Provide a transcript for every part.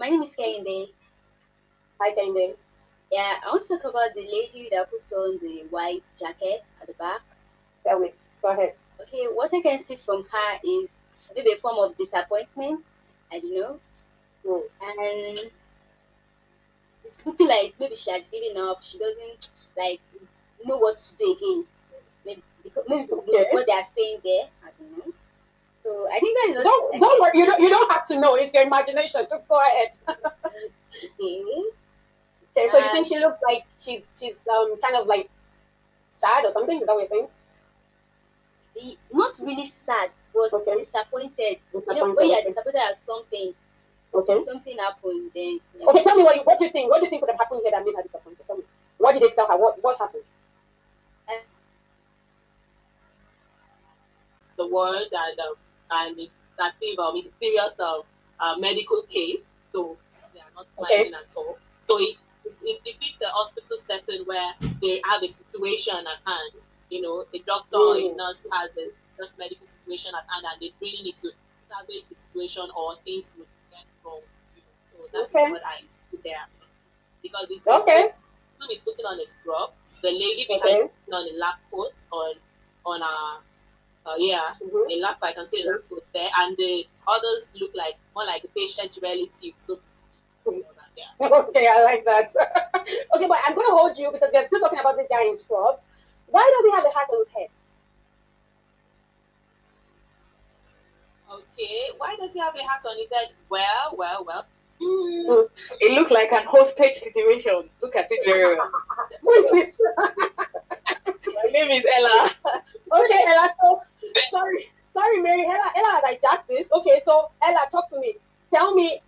My name is Kehinde. Hi, Kende. Yeah, I want to talk about the lady that puts on the white jacket at the back. Tell me. Go ahead. Okay, what I can see from her is maybe a form of disappointment. I don't know. Mm. And it's looking like maybe she has given up. She doesn't like know what to do again. Maybe with Okay. what they are saying there. I don't know. So I think that is what Don't worry. You don't have to know. It's your imagination. Just go ahead. okay. Okay. So you Uh, think she looks like she's kind of like sad or something? Is that what you're saying? not really sad, but Okay. disappointed. You know, Disappointed. when you are Okay. disappointed at something, Okay. something happened, then Okay. Tell me what do you think? What do you think would have happened here that made her disappointed? Tell me. What did they tell her? What happened? I, the world and it's that I mean, serious medical case, so they are not Okay. smiling at all. So it depicts a hospital setting where they have a situation at hand. You know, a doctor or a Mm. nurse has a this medical situation at hand, and they really need to salvage the situation or things would get wrong. You know, so that is Okay. what I put there because it's just Okay. mom is putting on a scrub. The lady behind Okay. putting on a lab coat on a yeah, Mm-hmm. a lap, I can see a lap foot there, and the others look like more like the patient's relative, so to speak. You know, that, yeah. Okay, I like that. Okay, but I'm gonna hold you because you're still talking about this guy in scrubs. Why does he have a hat on his head? Okay, why does he have a hat on his head? Well. Hmm. Mm. It looked like an hostage situation. Look at it very well. Who is this? My name is Ella. Okay, Ella. So sorry, Mary. Ella has hijacked this. Okay, so Ella, talk to me. Tell me,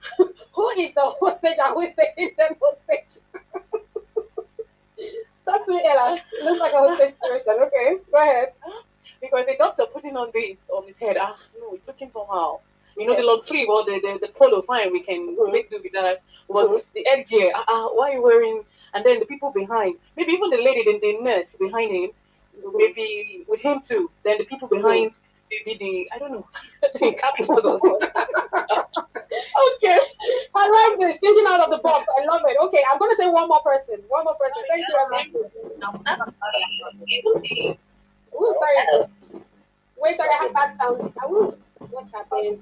who is the hostage and who is taking them hostage? Talk to me, Ella. It looks like a hostage situation. Okay, go ahead. Because the doctor putting on his head, no, it's looking somehow. You know, the Yes. long sleeve or the polo, fine, we can Mm-hmm. make do with that. But Mm-hmm. the headgear, why are you wearing? And then the people behind, maybe even the lady, the nurse behind him, maybe with him too. Then the people Mm-hmm. behind, maybe the, I don't know, the capitals or something. Okay, I like this. Thinking out of the box. I love it. Okay, I'm gonna say one more person. One more person. Thank you, Ella. Ooh, sorry. Wait, sorry, I have bad sound. Ooh, what's happening?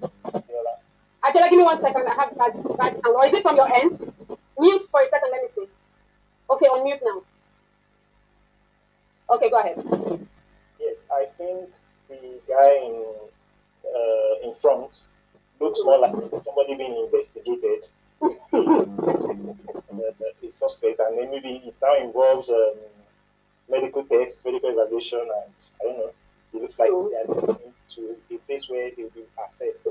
Angela, give me 1 second. I have bad sound. Or is it from your end? Mute for a second. Let me see. Okay, on mute now. Okay, go ahead. Yes, I think the guy in front looks more like somebody being investigated, a suspect, and then maybe it now involves medical tests, medical evaluation, and I don't know. It looks like they are going to a place where they will be assessed.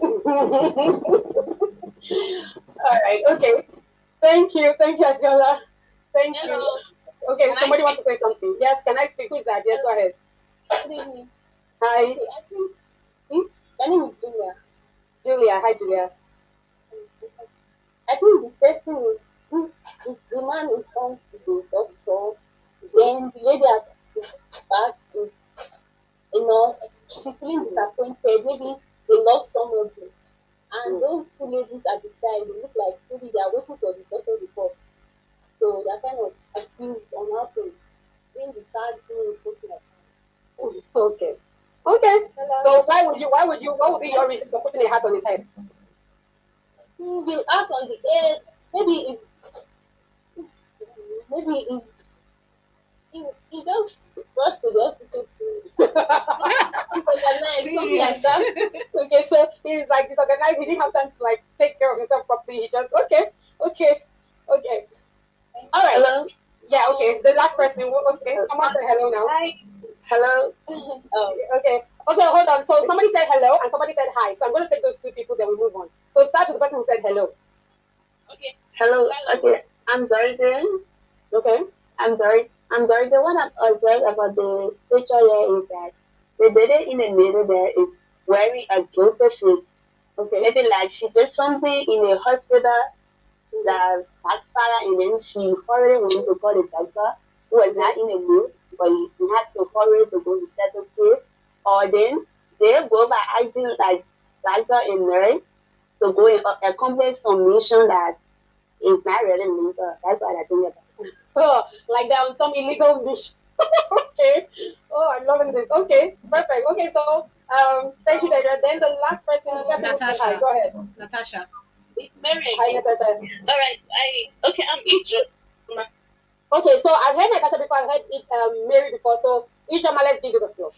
All right. Okay. Thank you, Angela. Thank you. Hello, Okay, can I somebody speak? wants to say something. Yes, can I speak? Who is that? Yes, go ahead. good evening. Hi, Okay, I think this. My name is Julia. Julia. Hi, Julia. I think the person if the man is on to the doctor, then the lady at the back is a nurse. She's feeling disappointed. Maybe they lost somebody. And Mm. those two ladies at the side, they look like maybe they are waiting for the doctor report. So they're kind of confused on how to bring the card through something like Okay. Okay. that. So what would be your reason for putting a hat on his head? The out on the air, maybe it's he just rushed to the hospital to disorganize, something like Serious. that. Okay, so he's like disorganized. He didn't have time to like take care of himself properly. He just okay, okay. All right. Hello. Yeah. Okay. The last person. Okay. Someone say hello now. Hi. Hello. Oh, Okay. Okay. Hold on. So somebody said hello and somebody said hi. So I'm going to take those two people. Then we move on. So start with the person who said hello. Okay, Hello. hello. Okay. I'm sorry, then. Okay. I'm sorry. I'm sorry. The one I've observed about the picture here is that the lady in the middle there is wearing a joker face. Okay. Maybe like she did something in a hospital that backfire and then she hurried went to call the doctor who was not in the mood, but he had to hurry to go to settle case. Or then they go by acting like doctor and nurse to go and accomplish some mission that it's not really legal. That's what I think about. Oh, like they're on some illegal mission. Okay. Oh, I'm loving this. Okay, perfect. Okay, so thank you, Deidre. Then the last person, the person who said hi. Go ahead. Natasha. It's Mary Hi, again. Natasha. All right. I'm Ijo. Okay, so I've heard Natasha before. I've heard Mary before. So Ijoma, let's give you the floor.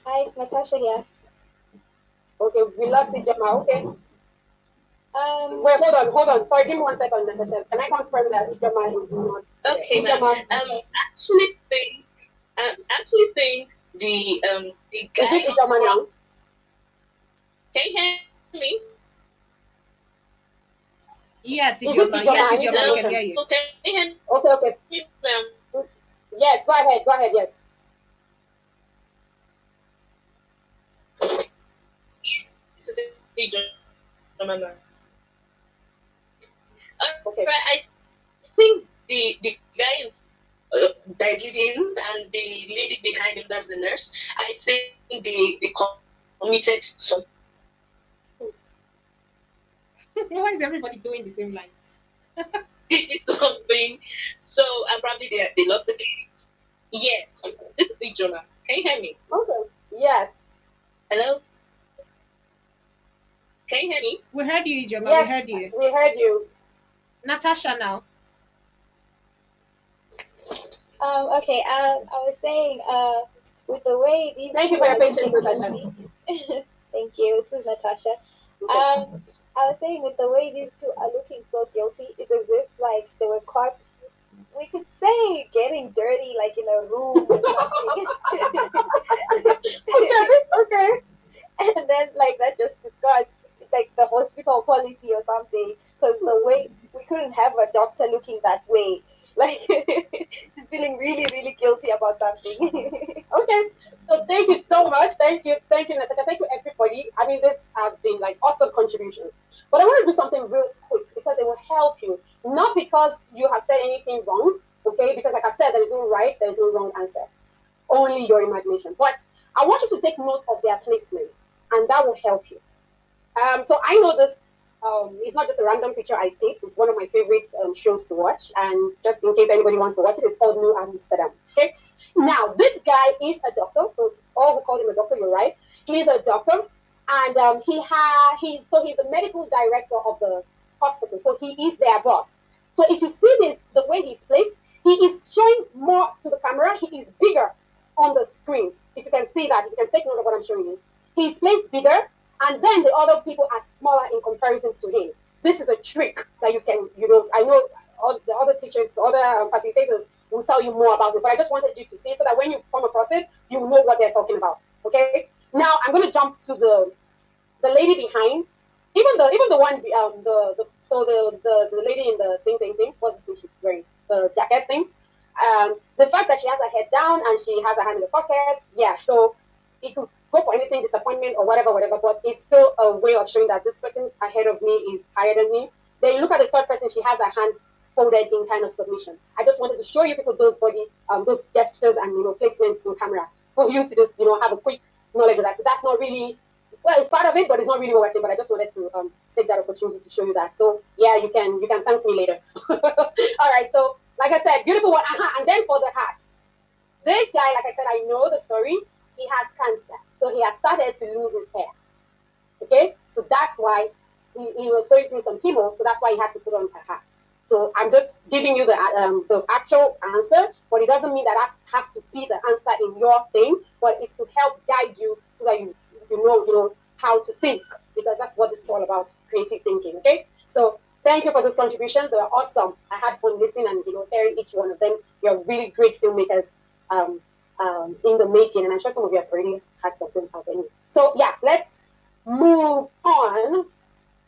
Hi, Natasha here. Okay, we lost Ijoma. Okay. Wait, hold on. Sorry, give me 1 second, Natasha. Can I confirm that Ijoma is not? Okay, ma'am. Actually think the guy. Is this Ijoma now? Can you hear me? Yes, Is this Ijoma. Ijoma? Yes, I need Ijoma, we to can hear you. Okay, can you hear Okay. me, ma'am? Yes, go ahead. Go ahead. Yes. This is Ijoma, ma'am. Okay. I think the guy that is leading and the lady behind him, that's the nurse. I think they committed some. Why is everybody doing the same line? Something. So probably they lost the game. Yes. This is Ijoma. Can you hear me? Okay. Yes. Hello? Can you hear me? We heard you, Ijoma. Yes, We heard you. we heard you. Natasha now. Okay. I was saying, with the way these. Thank you for your patience, Natasha. Thank you. This is Natasha. I was saying, with the way these two are looking so guilty, it's as if like they were caught. We could say getting dirty, like in a room or something. Okay. And then like that just describes like the hospital policy or something, because the way we couldn't have a doctor looking that way, like she's feeling really really guilty about something. Okay. So thank you so much. Thank you, Natasha. Thank you, everybody. I mean, this has been like awesome contributions. But I want to do something real quick because it will help you. Not because you have said anything wrong, okay? Because like I said, there is no right, there is no wrong answer. Only your imagination. But I want you to take note of their placements, and that will help you. So I know this. It's not just a random picture I picked. It's one of my favorite shows to watch. And just in case anybody wants to watch it, it's called New Amsterdam. Okay. Now this guy is a doctor. So all who call him a doctor, you're right. He's a doctor, and he's a medical director of the hospital. So he is their boss. So if you see this, the way he's placed, he is showing more to the camera. He is bigger on the screen. If you can see that, you can take note of what I'm showing you. He's placed bigger, and then the other people are smaller in comparison to him. This is a trick that you can, I know all the other teachers, other facilitators will tell you more about it, but I just wanted you to see it so that when you come across it, you know what they're talking about. Okay. Now I'm going to jump to the lady behind, even the one the lady in the thing, what's the thing she's wearing, the jacket thing. The fact that she has her head down and she has her hand in the pocket, yeah. So it could go for anything, disappointment or whatever, but it's still a way of showing that this person ahead of me is higher than me. Then you look at the third person, she has her hands folded in kind of submission. I just wanted to show you people those those gestures and placements in camera for you to just have a quick knowledge of that. So that's not really, well, it's part of it, but it's not really what we're saying. But I just wanted to take that opportunity to show you that. So yeah, you can thank me later. All right. So like I said, beautiful one. And then for the hat, this guy, like I said, I know the story. He has cancer, so he has started to lose his hair. Okay, so that's why he was going through some chemo. So that's why he had to put on a hat. So I'm just giving you the actual answer, but it doesn't mean that has to be the answer in your thing. But it's to help guide you so that you know how to think, because that's what this is all about, creative thinking. Okay, so thank you for those contributions. They were awesome. I had fun listening and hearing each one of them. You're really great filmmakers in the making, and I'm sure some of you have already had something out anyway. So yeah, let's move on.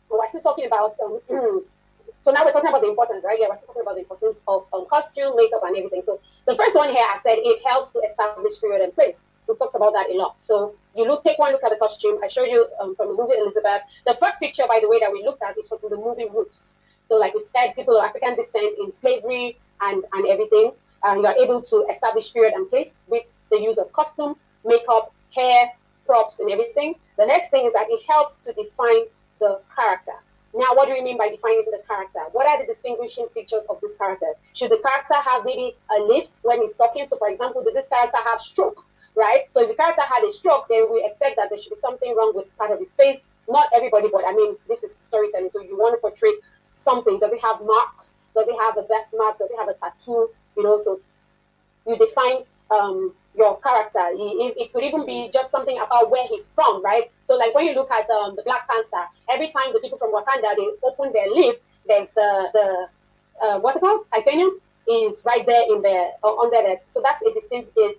We're still talking about so now we're talking about the importance, right? Yeah, we're still talking about the importance of costume, makeup, and everything. So the first one here, I said it helps to establish period and place. We talked about that a lot. So take one look at the costume. I showed you from the movie Elizabeth. The first picture, by the way, that we looked at is from the movie Roots. So like we said, people of African descent in slavery and everything. You are able to establish period and place with the use of costume, makeup, hair, props and everything. The next thing is that it helps to define the character. Now, what do we mean by defining the character? What are the distinguishing features of this character? Should the character have maybe a lips when he's talking? So, for example, did this character have stroke, right? So, if the character had a stroke, then we expect that there should be something wrong with part of his face. Not everybody, but I mean, this is storytelling. So, you want to portray something. Does it have marks? Does it have a birthmark? Does it have a tattoo? So you define your character. It could even be just something about where he's from, right? So, like when you look at the Black Panther, every time the people from Wakanda they open their lip, there's the what's it called? Titanium is right there in the under there. So that's a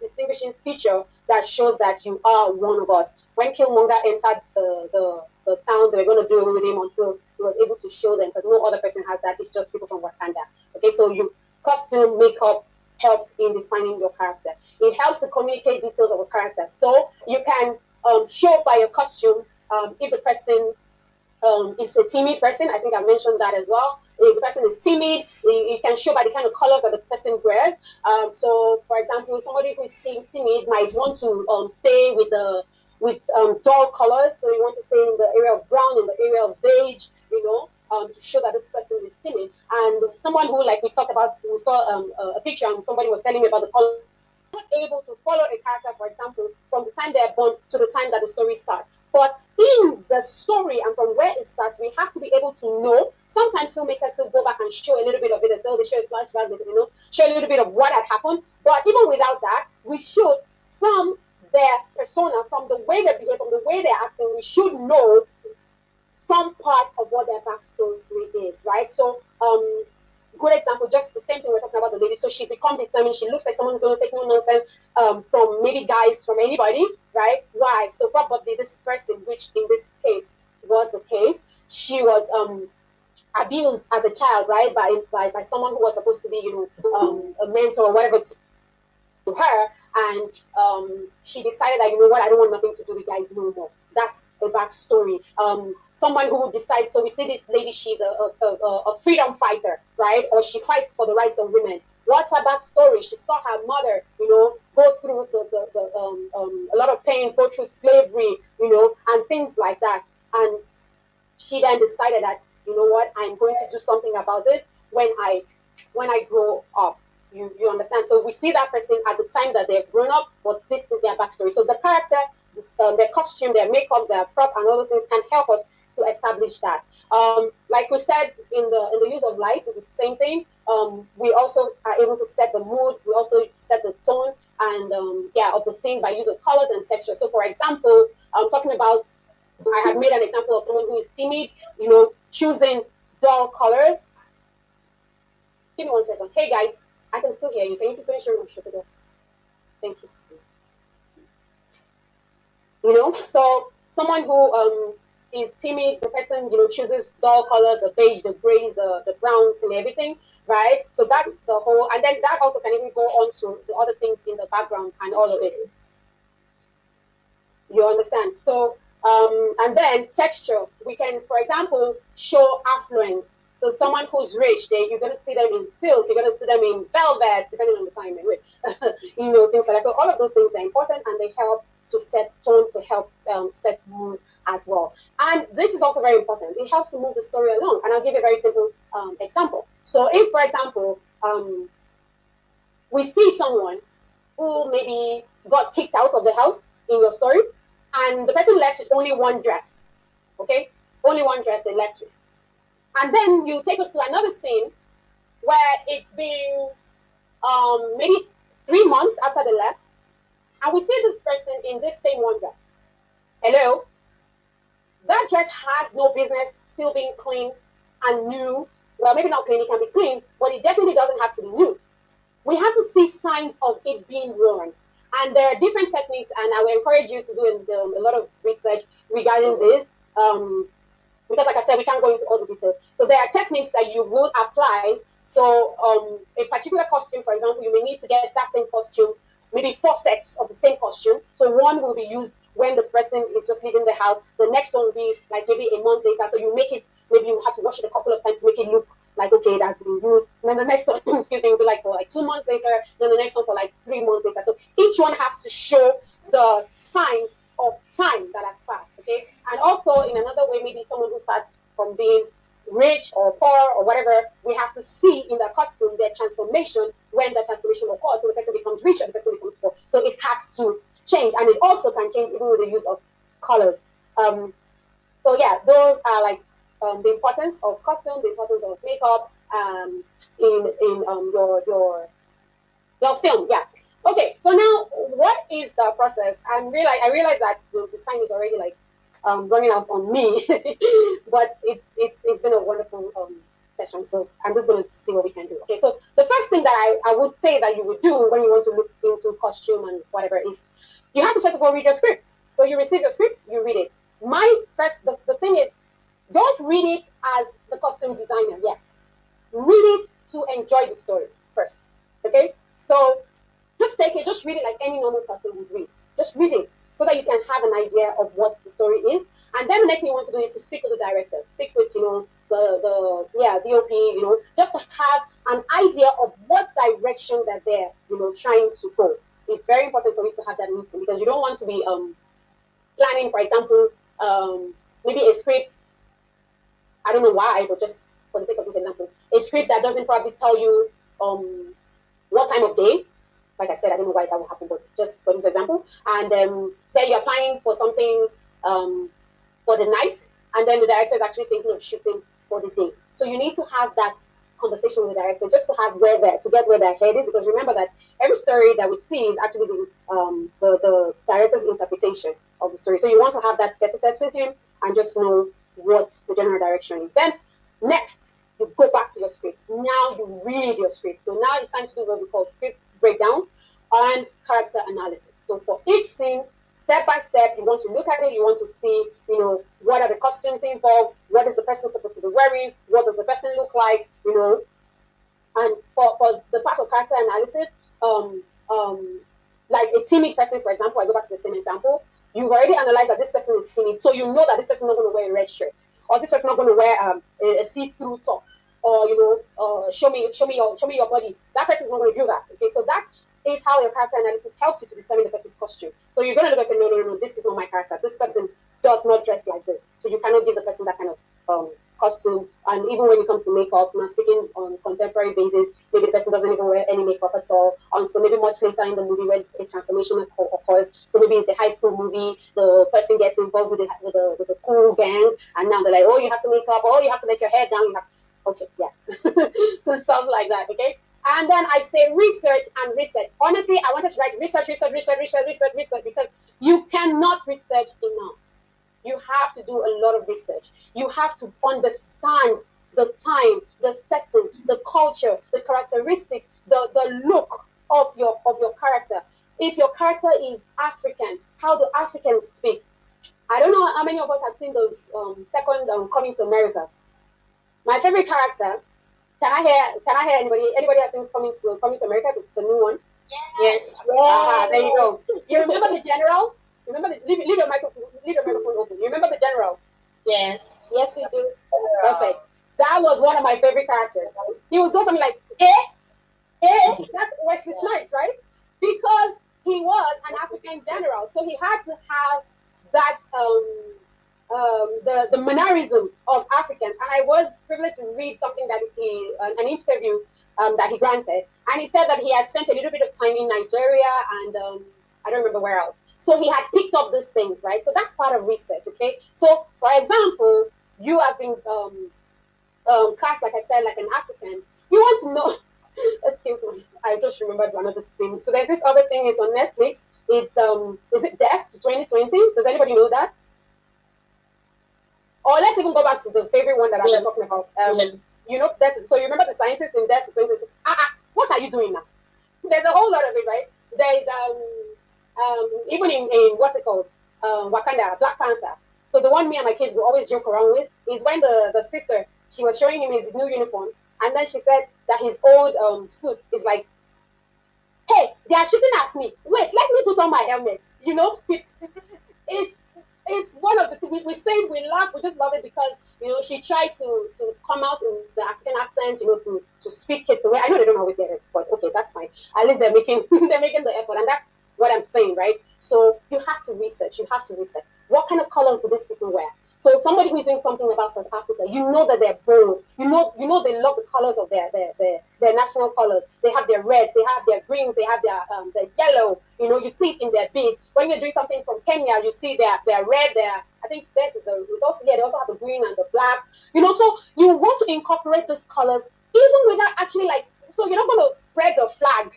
distinguishing feature that shows that you are one of us. When Killmonger entered the town, they were going to deal with him until he was able to show them, because no other person has that. It's just people from Wakanda. Okay, so you costume, makeup helps in defining your character. It helps to communicate details of a character. So you can show by your costume if the person is a timid person. I think I mentioned that as well. If the person is timid, you can show by the kind of colors that the person wears. So, for example, somebody who is timid might want to stay with dull colors. So you want to stay in the area of brown, in the area of beige, to show that this person is timid. And someone who, like we talked about, we saw a picture and somebody was telling me about the color. Not able to follow a character, for example, from the time they're born to the time that the story starts. But in the story and from where it starts, we have to be able to know. Sometimes filmmakers still go back and show a little bit of it as well. They show a flashback, show a little bit of what had happened. But even without that, we should, from their persona, from the way they behave, from the way they're acting, we should know some part of what their backstory is, right? So, good example, just the same thing we're talking about the lady. So she's become determined. She looks like someone who's going to take no nonsense from maybe guys, from anybody, right? Why? So probably this person, which in this case was the case, she was abused as a child, right, by someone who was supposed to be, a mentor or whatever to her, and she decided that, I don't want nothing to do with guys no more. That's the backstory. Someone who decides, so we see this lady, she's a freedom fighter, right? Or she fights for the rights of women. What's her backstory? She saw her mother, go through a lot of pains, go through slavery, and things like that. And she then decided that, what, I'm going to do something about this when I grow up. You understand? So we see that person at the time that they've grown up, but this is their backstory. So the character, their costume, their makeup, their prop, and all those things can help us to establish that. Like we said, in the use of lights, it's the same thing. We also are able to set the mood. We also set the tone and of the scene by use of colors and texture. So, for example, I'm talking about. I had made an example of someone who is timid, choosing dull colors. Give me 1 second. Hey guys, I can still hear you. Can you just make sure I'm shut it off? Thank you. So someone who is timid, the person, chooses dull colors, the beige, the grays, the browns, and everything, right? So that's the whole, and then that also can even go on to the other things in the background and all of it. You understand? So, and then texture, we can, for example, show affluence. So someone who's rich, you're going to see them in silk, you're going to see them in velvet, depending on the time they're rich, things like that. So all of those things are important, and they help to set tone, to help set mood as well. And this is also very important. It helps to move the story along. And I'll give you a very simple example. So if, for example, we see someone who maybe got kicked out of the house in your story, and the person left with only one dress, okay? Only one dress they left with. And then you take us to another scene where it's been maybe 3 months after they left, and we see this person in this same one dress. Hello? That dress has no business still being clean and new. Well, maybe not clean, it can be clean, but it definitely doesn't have to be new. We have to see signs of it being worn. And there are different techniques, and I will encourage you to do a lot of research regarding this. Because like I said, we can't go into all the details. So there are techniques that you will apply. So a particular costume, for example, you may need to get that same costume, maybe 4 sets of the same costume. So one will be used when the person is just leaving the house. The next one will be like maybe a month later. So you make it, maybe you have to wash it a couple of times to make it look like, okay, it has been used. And then the next one, excuse me, will be like for like 2 months later. Then the next one for like 3 months later. So each one has to show the signs of time that has passed, okay? And also in another way, maybe someone who starts from being rich or poor or whatever, we have to see in the costume their transformation when the transformation occurs. So the person becomes rich or the person becomes poor. So it has to change, and it also can change even with the use of colors. So yeah, those are like the importance of costume, the importance of makeup in your film. Yeah. Okay. So now, what is the process? I realize that the time is already like running out on me, but it's been a wonderful session. So I'm just going to see what we can do. Okay. So the first thing that I would say that you would do when you want to look into costume and whatever is you have to first of all read your script. So you receive your script, you read it. The thing is, don't read it as the costume designer yet. Read it to enjoy the story first. Okay? So just take it, just read it like any normal person would read. Just read it so that you can have an idea of what the story is. And then the next thing you want to do is to speak with the director, speak with, the DOP, just to have an idea of what direction that they're, trying to go. It's very important for you to have that meeting because you don't want to be planning, for example, maybe a script. I don't know why, but just for the sake of this example, a script that doesn't probably tell you what time of day. Like I said, I don't know why that will happen, but just for this example. And then you're applying for something for the night, and then the director is actually thinking of shooting for the day. So you need to have that conversation with the director just to have to get where their head is, because remember that every story that we see is actually the director's interpretation of the story. So you want to have that tete-a-tete with him and just know what the general direction is. Then next, you go back to your script. Now you read your script. So now it's time to do what we call script breakdown and character analysis. So for each scene, step by step, you want to look at it, you want to see, what are the costumes involved, what is the person supposed to be wearing, what does the person look like, and for the part of character analysis, like a timid person, for example, I go back to the same example, you've already analyzed that this person is timid, so you know that this person is not going to wear a red shirt, or this person is not going to wear a see-through top, or show me your body. That person is not going to do that. Okay, so that is how your character analysis helps you to determine the person's costume. So you're going to look and say, no, this is not my character. This person does not dress like this. So you cannot give the person that kind of costume. And even when it comes to makeup, speaking on contemporary basis, maybe the person doesn't even wear any makeup at all. So maybe much later in the movie when a transformation occurs. So maybe it's a high school movie, the person gets involved with the cool gang, and now they're like, oh, you have to make up, oh, you have to let your hair down. Okay, yeah. So stuff like that, okay? And then I say research and research. Honestly, I wanted to write research because you cannot research enough. You have to do a lot of research. You have to understand the time, the setting, the culture, the characteristics, the look of your character. If your character is African, how do Africans speak? I don't know how many of us have seen the second Coming to America. My favorite character. Can I hear anybody has seen Coming to America? It's the new one. Yes. There you go. You remember the general? Leave your microphone open. You remember the general? Yes. Yes, we do. Perfect. That was one of my favorite characters. He would go something like, that's Wesley Snipes, right? Because he was an African general, so he had to have that the mannerism of Africans. And I was privileged to read something that an interview that he granted, and he said that he had spent a little bit of time in Nigeria and I don't remember where else. So he had picked up these things, right? So that's part of research, okay? So, for example, you have been cast, like I said, like an African. You want to know, excuse me, I just remembered one of the things. So there's this other thing, it's on Netflix. It's, is it Death to 2020? Does anybody know that? Or let's even go back to the favorite one that I've been talking about. So you remember the scientist in Death to 2020? What are you doing now? There's a whole lot of it, right? There's even in what's it called, Wakanda, Black Panther. So the one me and my kids will always joke around with is when the sister, she was showing him his new uniform, and then she said that his old suit is like, hey, they are shooting at me. Wait, let me put on my helmet. It's one of the things we say, we laugh, we just love it because she tried to come out in the African accent, to speak it the way I know they don't always get it, but okay, that's fine. At least they're making they're making the effort, and what I'm saying, right? So you have to research. You have to research. What kind of colors do these people wear? So somebody who's doing something about South Africa, you know that they're bold. You know they love the colors of their national colors. They have their red, they have their greens, they have their yellow. You see it in their beads. When you're doing something from Kenya, you see their red, their I think this is a it's also yeah, they also have the green and the black. So you want to incorporate these colors even without actually so you're not gonna spread the flag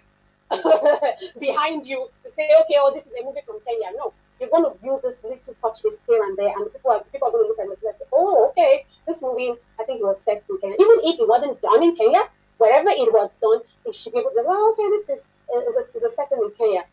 behind you to say, okay, oh, this is a movie from Kenya. No, you're going to use this little touches here and there, and people are going to look at it and say, oh, okay, this movie, I think it was set in Kenya. Even if it wasn't done in Kenya, wherever it was done, it should be able to, oh, okay, this is a setting in Kenya.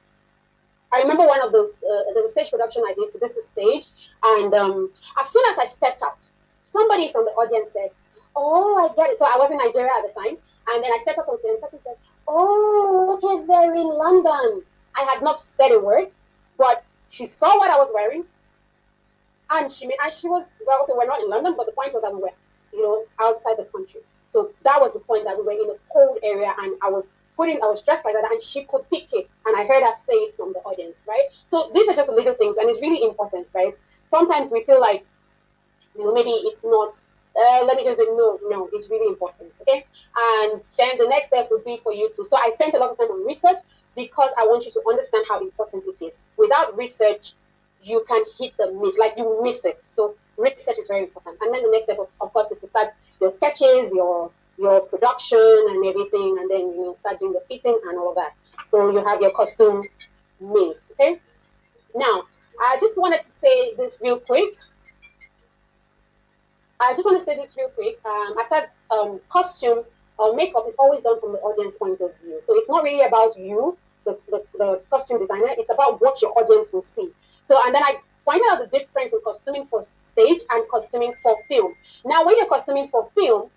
I remember one of those, there's a stage production I did, so this is stage, and as soon as I stepped out, somebody from the audience said, oh, I get it. So I was in Nigeria at the time, and then I stepped up on stage, and the person said, oh, okay, they're in London. I had not said a word, but she saw what I was wearing, and she was, well, okay, we're not in London, but the point was that we were, outside the country. So that was the point, that we were in a cold area, and I was dressed like that, and she could pick it, and I heard her say it from the audience, right? So these are just the little things, and it's really important, right? Sometimes we feel like, maybe it's not, let me just say, no, it's really important, okay? And then the next step would be for you to, so I spent a lot of time on research because I want you to understand how important it is. Without research, you can hit the miss, like you miss it. So research is very important. And then the next step, of course, is to start your sketches, your production and everything, and then start doing the fitting and all of that. So you have your costume made, okay? Now, I just wanted to say this real quick. I said costume or makeup is always done from the audience point of view. So it's not really about you, the costume designer. It's about what your audience will see. So, and then I pointed out the difference in costuming for stage and costuming for film. Now, when you're costuming for film,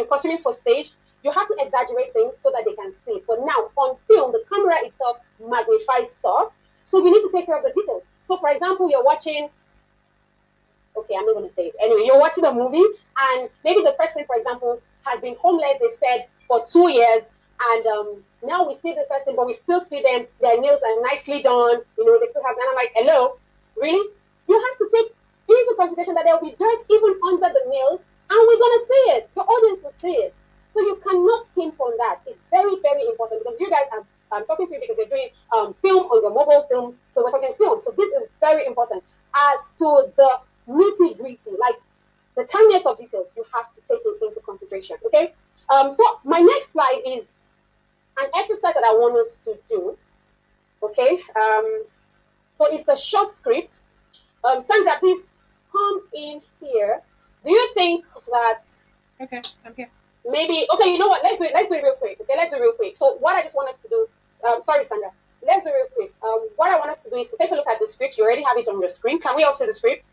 costuming for stage, you have to exaggerate things so that they can see it. But now, on film, the camera itself magnifies stuff. So you need to take care of the details. So, for example, you're watching, okay, I'm not going to say it. Anyway, you're watching a movie, and maybe the person, for example, has been homeless, they said, for 2 years, and now we see the person, but we still see them, their nails are nicely done, they still have, and I'm like, hello, really? You have to take into consideration that there will be dirt even under the nails, and we're going to see it. Your audience will see it. So you cannot skimp on that. It's very, very important, because you guys are, I'm talking to you because you're doing film on your mobile film, so we're talking film. So this is very important. As to the nitty gritty, like the tiniest of details, you have to take it into consideration. Okay. So my next slide is an exercise that I want us to do. Okay. So it's a short script. Sandra, please come in here. Do you think that? Okay, I'm here. Maybe, okay, you know what? Let's do it real quick. Okay, let's do it real quick. So what I just want us to do, sorry, Sandra. Let's do it real quick. What I want us to do is to take a look at the script. You already have it on your screen. Can we all see the script?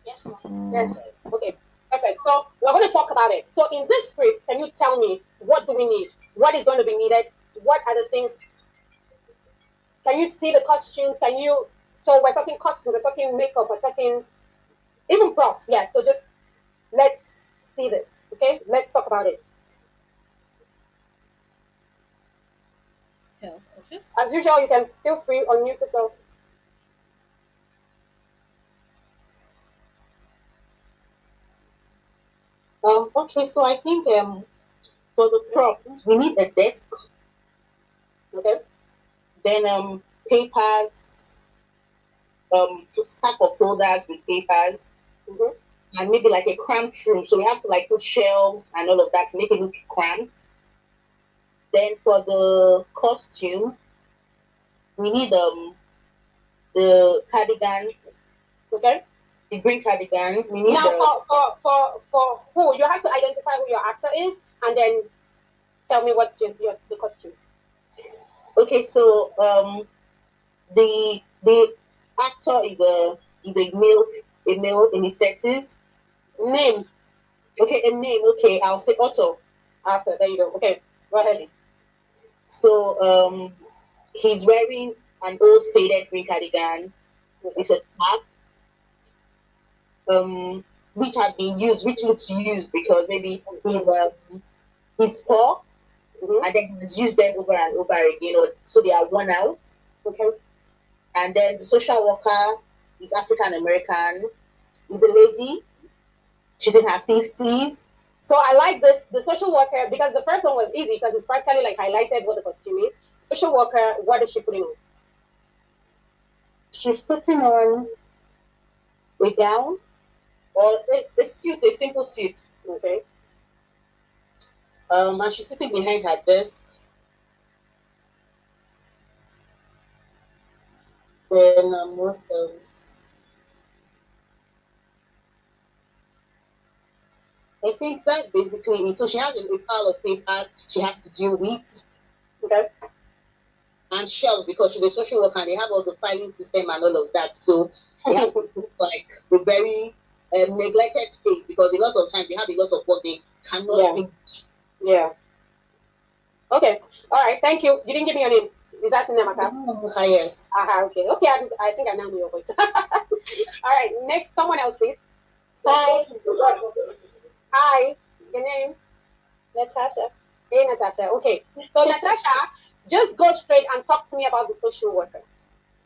Yes. Yes. Okay. Perfect. So we're going to talk about it. So in this script, can you tell me what do we need? What is going to be needed? What are the things? Can you see the costumes? So we're talking costumes, we're talking makeup, we're talking even props. Yes. So just let's see this. Okay. Let's talk about it. Health office. As usual, you can feel free unmute yourself. Okay, so I think for the props we need a desk. Okay. Then papers, stack of folders with papers, and maybe like a cramped room. So we have to like put shelves and all of that to make it look cramped. Then for the costume, we need the cardigan. Okay. The green cardigan. We need now for who you have to identify who your actor is, and then tell me what is the costume. Okay, so the actor is a male in his 30s. Name. Okay, a name. Okay, I'll say Otto. Arthur. There you go. Okay, go ahead. So he's wearing an old faded green cardigan with a scarf. Which have been used, which looks used because maybe he's poor. and then he has used them over and over again, so they are worn out. Okay. And then the social worker is African American, is a lady, she's in her 50s. So I like this, the social worker, because the first one was easy because it's practically like highlighted what the costume is. Social worker, what is she putting on? She's putting on a gown or a suit, a simple suit. Okay. And she's sitting behind her desk. Then what else? I think that's basically it. So she has a pile of papers she has to deal with. Okay. And shelves, because she's a social worker and they have all the filing system and all of that. So it has to look like a very neglected space, because a lot of times they have a lot of work they cannot finish. Yeah. Okay. All right. Thank you. You didn't give me your name. Is that Sinemaka? Yes. Okay. Okay. I think I know your voice. All right. Next, someone else, please. Hi. Hi. Your name? Natasha. Hey, Natasha. Okay. So, Natasha, just go straight and talk to me about the social worker.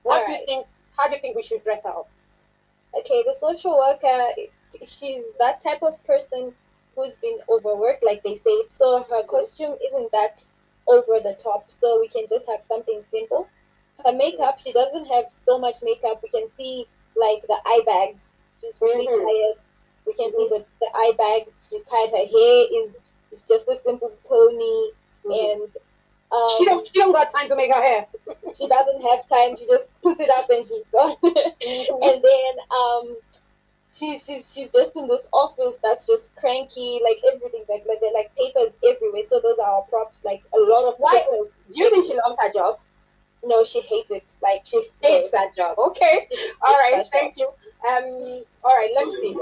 What do you think? How do you think we should dress her up? Okay, the social worker, she's that type of person who's been overworked, like they say. So her costume isn't that over the top. So we can just have something simple. Her makeup, she doesn't have so much makeup. We can see like the eye bags. She's really tired. We can see the eye bags. She's tired. Her hair is just a simple pony, and she don't got time to make her hair. She doesn't have time. She just puts it up and she's gone. And then she's just in this office that's just cranky, like everything, like papers everywhere. So those are our props, like a lot of Why? papers. Do you think she loves her job? No, she hates it. Like she hates that job. Okay. All right. Thank you. All right. Let's see.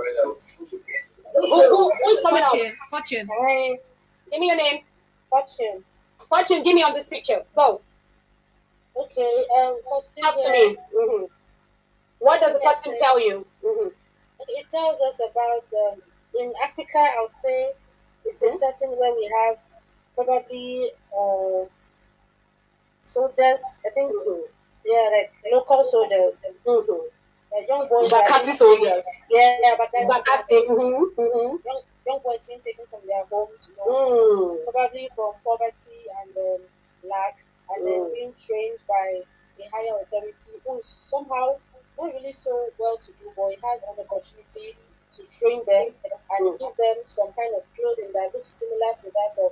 Who's coming up? Fortune. Hey, give me your name. Fortune. Fortune, give me on this picture. Go. Okay. Costume. Talk to me. What does the costume tell you? It tells us about in Africa. I would say it's a setting where we have probably soldiers. I think like local soldiers. Young boys. Bakassi soldiers. Yeah, Bakassi. Young boys being taken from their homes, probably from poverty and lack, and then being trained by a higher authority who is somehow not really so well to do, but he has an opportunity to train them and give them some kind of clothing that looks similar to that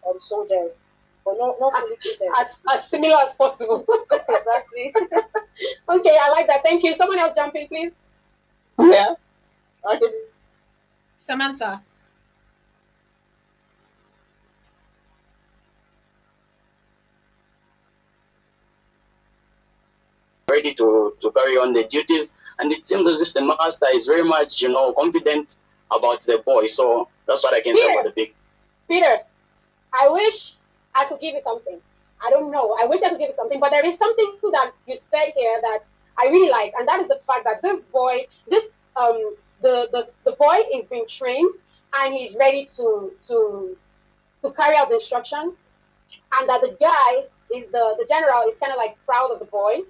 of soldiers, but not fully fitted. As similar as possible. Exactly. Okay, I like that. Thank you. Someone else jump in, please. Yeah. Okay. Samantha. Ready to carry on the duties, and it seems as if the master is very much, confident about the boy. So that's what I can say about the big. Peter, I wish I could give you something. I don't know. I wish I could give you something, but there is something that you said here that I really like, and that is the fact that this boy, the boy is being trained and he's ready to carry out the instruction, and that the guy is the general is kind of like proud of the boy.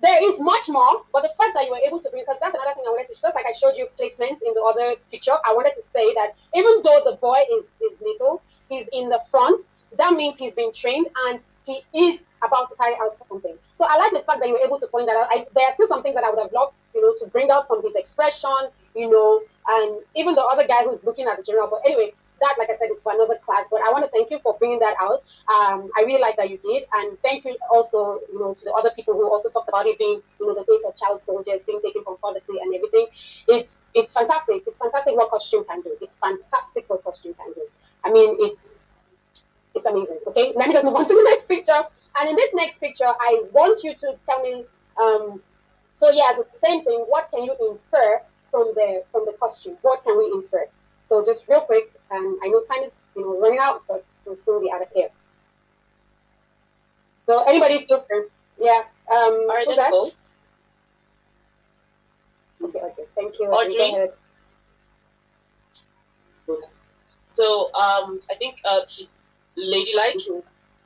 There is much more, but the fact that you were able to bring, because that's another thing I wanted to, just like I showed you placements in the other picture, I wanted to say that even though the boy is little, he's in the front, that means he's been trained and he is about to carry out something. So I like the fact that you were able to point that out. There are still some things that I would have loved, to bring out from his expression, and even the other guy who's looking at the general. But anyway, that, like I said, is for another class. But I want to thank you for bringing that out. I really like that you did, and thank you also, to the other people who also talked about it being, the case of child soldiers being taken from poverty and everything. It's fantastic. It's fantastic what costume can do. It's fantastic what costume can do. I mean, it's amazing. Okay, let me just move on to the next picture. And in this next picture, I want you to tell me. So yeah, the same thing. What can you infer from the costume? What can we infer? So just real quick, and I know time is running out, but we'll soon be out of here. So anybody feel free? Yeah. All right, who's let's that? go. Okay. Thank you. Audrey? Go ahead. So I think she's ladylike,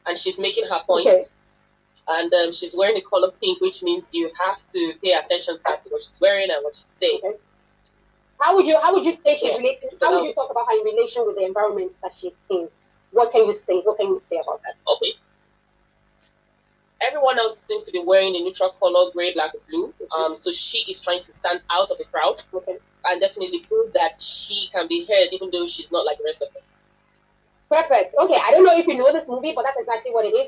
and she's making her point. And she's wearing the color pink, which means you have to pay attention to what she's wearing and what she's saying. How would you say she's related? How would you talk about her in relation with the environment that she's in? What can you say? What can you say about that? Okay. Everyone else seems to be wearing a neutral color, gray, black, or blue. So she is trying to stand out of the crowd. And definitely prove that she can be heard, even though she's not like the rest of them. Perfect. Okay, I don't know if you know this movie, but that's exactly what it is.